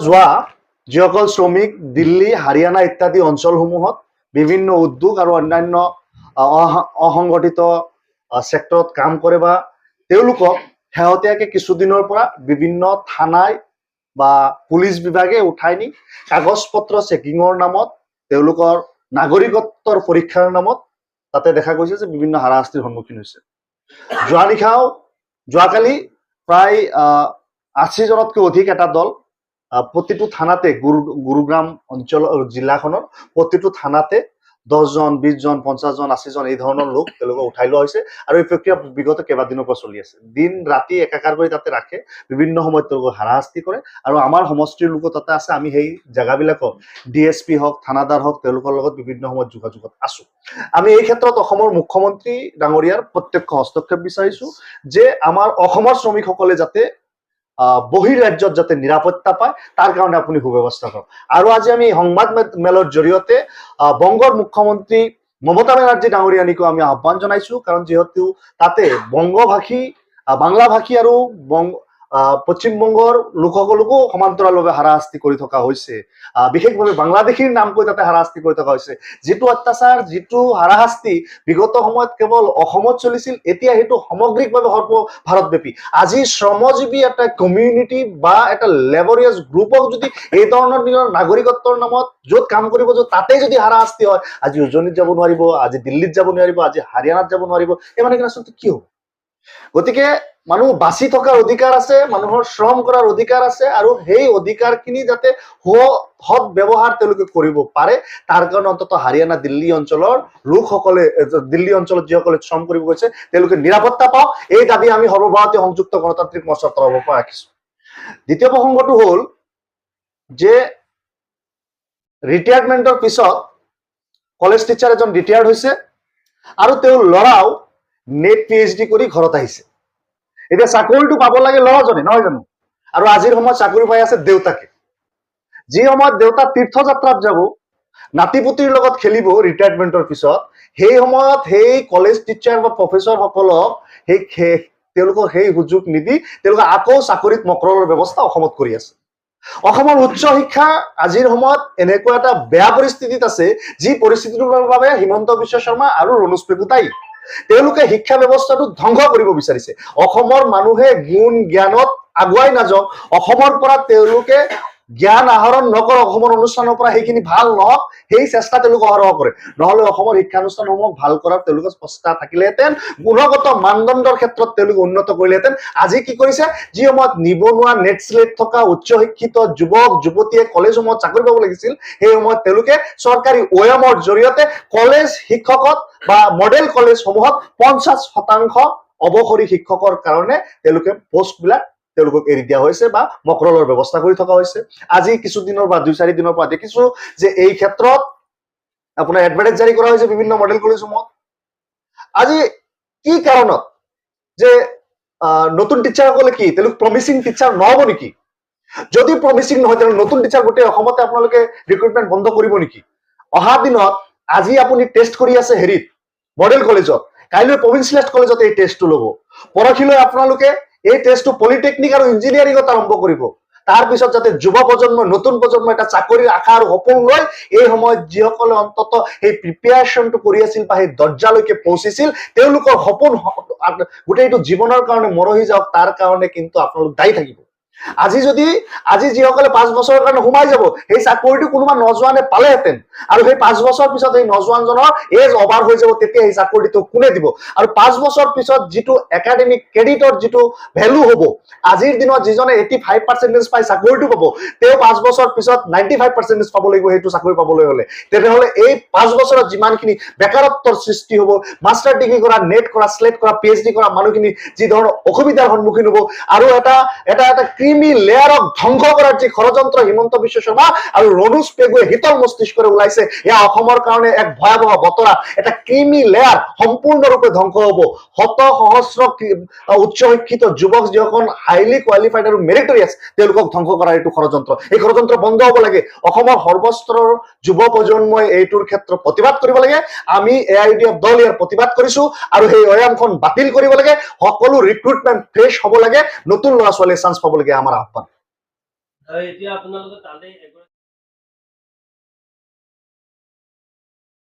যোৱা যিসকল শ্ৰমিক দিল্লী হাৰিয়ানা ইত্যাদি অঞ্চলসমূহত বিভিন্ন উদ্যোগ আৰু অন্যান্য অসংগঠিত সেক্টৰত কাম কৰে বা তেওঁলোকক শেহতীয়াকৈ কিছুদিনৰ পৰা বিভিন্ন থানাই বা পুলিচ বিভাগে উঠাই নি কাগজ পত্ৰ চেকিঙৰ নামত তেওঁলোকৰ নাগৰিকত্বৰ পৰীক্ষাৰ নামত তাতে দেখা গৈছে যে বিভিন্ন হাৰাশাস্তিৰ সন্মুখীন হৈছে। যোৱাকালি প্ৰায় ৮০জনতকৈ অধিক এটা দল প্ৰতিটো থানাতে গুৰুগ্ৰাম অঞ্চল জিলাখনৰ প্ৰতিটো থানাতে 10জন 20জন 50জন 80জন এই ধৰণৰ লোক তেওঁলোকক উঠাই লোৱা হৈছে আৰু এই প্ৰক্ৰিয়া বিগত কেইবাদিনৰ পৰা চলি আছে। দিন ৰাতি একাকাৰ কৰি তাতে ৰাখে, বিভিন্ন সময়ত তেওঁলোকক হাৰাশাস্তি কৰে আৰু আমাৰ সমষ্টিৰ লোক তাতে আছে। আমি সেই জেগাবিলাকক DSP হওক থানাদাৰ হওক তেওঁলোকৰ লগত বিভিন্ন সময়ত যোগাযোগত আছো। আমি এই ক্ষেত্ৰত অসমৰ মুখ্যমন্ত্ৰী ডাঙৰীয়াৰ প্ৰত্যক্ষ হস্তক্ষেপ বিচাৰিছো যে আমাৰ অসমৰ শ্ৰমিকসকলে যাতে বহিৰ ৰাজ্যত যাতে নিৰাপত্তা পায় তাৰ কাৰণে আপুনি সুব্যৱস্থা কৰক। আৰু আজি আমি সংবাদ মেলৰ জৰিয়তে বংগৰ মুখ্যমন্ত্ৰী মমতা বেনাৰ্জী ডাঙৰীয়ানীকো আমি আহ্বান জনাইছো, কাৰণ যিহেতু তাতে বংগভাষী বাংলাভাষী আৰু পশ্চিমবংগৰ লোকসকলকো সমান্তৰালভাৱে হাৰাশাস্তি কৰি থকা হৈছে, বিশেষভাৱে বাংলাদেশীৰ নাম কৈ তাতে হাৰাশাস্তি কৰি থকা হৈছে। যিটো অত্যাচাৰ যিটো হাৰাশাস্তি বিগত সময়ত কেৱল অসমত চলিছিল, এতিয়া সেইটো সামগ্ৰিকভাৱে সৰ্বভাৰতব্যাপী। আজি শ্ৰমজীৱী এটা কমিউনিটি বা এটা লেবৰিয়াছ গ্ৰুপক যদি এই ধৰণৰ নিজৰ নাগৰিকত্বৰ নামত য'ত কাম কৰিব য'ত তাতে যদি হাৰাশাস্তি হয়, আজি উজনিত যাব নোৱাৰিব, আজি দিল্লীত যাব নোৱাৰিব, আজি হাৰিয়ানাত যাব নোৱাৰিব, এই মানে আচলতে কি হ'ব? গতিকে মানুহ বাচি থকাৰ অধিকাৰ আছে, মানুহৰ শ্ৰম কৰাৰ অধিকাৰ আছে, আৰু সেই অধিকাৰখিনি যাতে সৎ ব্যৱহাৰ তেওঁলোকে কৰিব পাৰে তাৰ কাৰণে অন্তত হাৰিয়ানা দিল্লী অঞ্চলৰ লোকসকলে, দিল্লী অঞ্চলত যিসকলে শ্ৰম কৰিব গৈছে তেওঁলোকে নিৰাপত্তা পাওক, এই দাবী আমি সৰ্বভাৰতীয় সংযুক্ত গণতান্ত্ৰিক মৰ্চাৰ তৰফৰ পৰা ৰাখিছো। দ্বিতীয় প্ৰসংগটো হ'ল যে ৰিটায়াৰমেণ্টৰ পিছত কলেজ টিচাৰ এজন ৰিটায়াৰ্ড হৈছে আৰু তেওঁৰ ল'ৰাও নেট PhD কৰি ঘৰত আহিছে। এতিয়া চাকৰিটো পাব লাগে ল'ৰাজনে, নহয় জানো? আৰু আজিৰ সময়ত চাকৰি পাই আছে দেউতাকে। যি সময়ত দেউতা তীৰ্থযাত্ৰাত যাব, নাতিপুতিৰ লগত খেলিব ৰিটায়াৰমেণ্টৰ পিছত, সেই সময়ত সেই কলেজ টিচাৰ বা প্ৰফেচৰ সকলক তেওঁলোকৰ সেই সুযোগ নিদি তেওঁলোকে আকৌ চাকৰিত মকৰলৰ ব্যৱস্থা অসমত কৰি আছে। অসমৰ উচ্চ শিক্ষা আজিৰ সময়ত এনেকুৱা এটা বেয়া পৰিস্থিতিত আছে যি পৰিস্থিতিটোৰ বাবে হিমন্ত বিশ্ব শৰ্মা আৰু ৰণোজ পেগু দায়ী। তেওঁলোকে শিক্ষা ব্যৱস্থাটো ধ্বংস কৰিব বিচাৰিছে। অসমৰ মানুহে গুণ জ্ঞানত আগুৱাই নাযাওক, অসমৰ পৰা তেওঁলোকে জ্ঞান আহৰণ নকৰক, অসমৰ অনুষ্ঠানৰ পৰা সেইখিনি ভাল নহওক, সেই চেষ্টা তেওঁলোকে অহৰহ কৰে। নহলে অসমৰ শিক্ষানুষ্ঠানসমূহ ভাল কৰাৰ তেওঁলোকে চেষ্টা থাকিলেহেঁতেন, গুণগত মানদণ্ডৰ ক্ষেত্ৰত তেওঁলোকে উন্নত কৰিলেহেঁতেন। আজি কি কৰিছে, যি সময়ত নিবনুৱা নেট স্লেট থকা উচ্চ শিক্ষিত যুৱক যুৱতীয়ে কলেজসমূহত চাকৰি পাব লাগিছিল, সেই সময়ত তেওঁলোকে চৰকাৰী OAM-ৰ জৰিয়তে কলেজ শিক্ষকত বা মডেল কলেজসমূহত 50% অৱসৰী শিক্ষকৰ কাৰণে তেওঁলোকে পোষ্টবিলাক তেওঁলোকক এৰি দিয়া হৈছে বা মকৰলৰ ব্যৱস্থা কৰি থকা হৈছে। আজি কিছুদিনৰ বা 2-4 দিনৰ পৰা দেখিছো যে এই ক্ষেত্ৰত আপোনাৰ এডভাৰটাইজ জাৰি কৰা হৈছে বিভিন্ন মডেল কলেজসমূহত। আজি কি কাৰণত যে নতুন টিচাৰসকলে কি তেওঁলোক প্ৰমিচিং টিচাৰ নহব নেকি? যদি প্ৰমিচিং নহয় তেনেহ'লে নতুন টিচাৰ গোটেই অসমতে আপোনালোকে ৰিক্ৰুটমেণ্ট বন্ধ কৰিব নেকি? অহা দিনত আজি আপুনি টেষ্ট কৰি আছে হেৰিত মডেল কলেজত, কাইলৈ প্ৰভিন্সিয়েলাইজড কলেজত এই টেষ্টটো ল'ব, পৰহিলৈ আপোনালোকে এই টেষ্টটো পলিটেকনিক আৰু ইঞ্জিনিয়াৰিঙত আৰম্ভ কৰিব। তাৰ পিছত যাতে যুৱ প্ৰজন্ম নতুন প্ৰজন্ম এটা চাকৰিৰ আশা আৰু সপোন লৈ এই সময়ত যিসকলে অন্তত সেই প্ৰিপেয়াৰেশ্যনটো কৰি আছিল বা সেই দৰ্জালৈকে পৌঁছিছিল, তেওঁলোকৰ সপোন গোটেইটো জীৱনৰ কাৰণে মৰহি যাওক, তাৰ কাৰণে কিন্তু আপোনালোক দায়ী থাকিব। আজি যিসকলে 5 বছৰৰ কাৰণে সোমাই যাব, সেই চাকৰিটো কোনোবা নজোৱানে পালেহেঁতেন, আৰু সেই 5 বছৰ পিছত এই নজোৱানজনৰ এজ অভাৰ হৈ যাব, তেতিয়া এই চাকৰিটো কোনে দিব? আৰু 5 বছৰ পিছত যিটো একাডেমিক ক্ৰেডিটৰ যিটো ভেলু হ'ব, আজিৰ দিনত যিজনে 85% পাই চাকৰিটো পাব, তেওঁ 5 বছৰ পিছত 95% পাব লাগিব সেইটো চাকৰি পাবলৈ হলে। তেনেহলে এই 5 বছৰত যিমানখিনি বেকাৰত্বৰ সৃষ্টি হ'ব, মাষ্টাৰ ডিগ্ৰী কৰা, নেট কৰা, স্লেট কৰা, PhD কৰা মানুহখিনি যি ধৰণৰ অসুবিধাৰ সন্মুখীন হ'ব, আৰু এটা ক্ৰিমি লেয়াৰক ধ্বংস কৰাৰ যি ষড়যন্ত্ৰ হিমন্ত বিশ্ব শৰ্মা আৰু ৰণোজ পেগুৱে শীতল মস্তিষ্কৰে ওলাইছে, এয়া অসমৰ কাৰণে এক ভয়াৱহ বতৰা। এটা ক্ৰিমি লেয়াৰ সম্পূৰ্ণৰূপে ধ্বংস হ'ব। শত সহস্ৰ উচ্চ শিক্ষিত যুৱক যিসকল হাইলি কোৱালিফাইড আৰু মেৰিটৰিয়াছ, তেওঁলোকক ধ্বংস কৰাৰ এইটো ষড়যন্ত্ৰ। এই ষড়যন্ত্ৰ বন্ধ হ'ব লাগে। অসমৰ সৰ্বস্তৰৰ যুৱ প্ৰজন্মই এইটোৰ ক্ষেত্ৰত প্ৰতিবাদ কৰিব লাগে। আমি AIUDF দল ইয়াৰ প্ৰতিবাদ কৰিছো, আৰু সেই OAM-খন বাতিল কৰিব লাগে। সকলো ৰিক্ৰুটমেণ্ট ফ্ৰেছ হ'ব লাগে, নতুন ল'ৰা ছোৱালীয়ে চান্স পাব লাগে, আমাৰ আহ্বান। আৰু এতিয়া আপোনালোকে তালৈ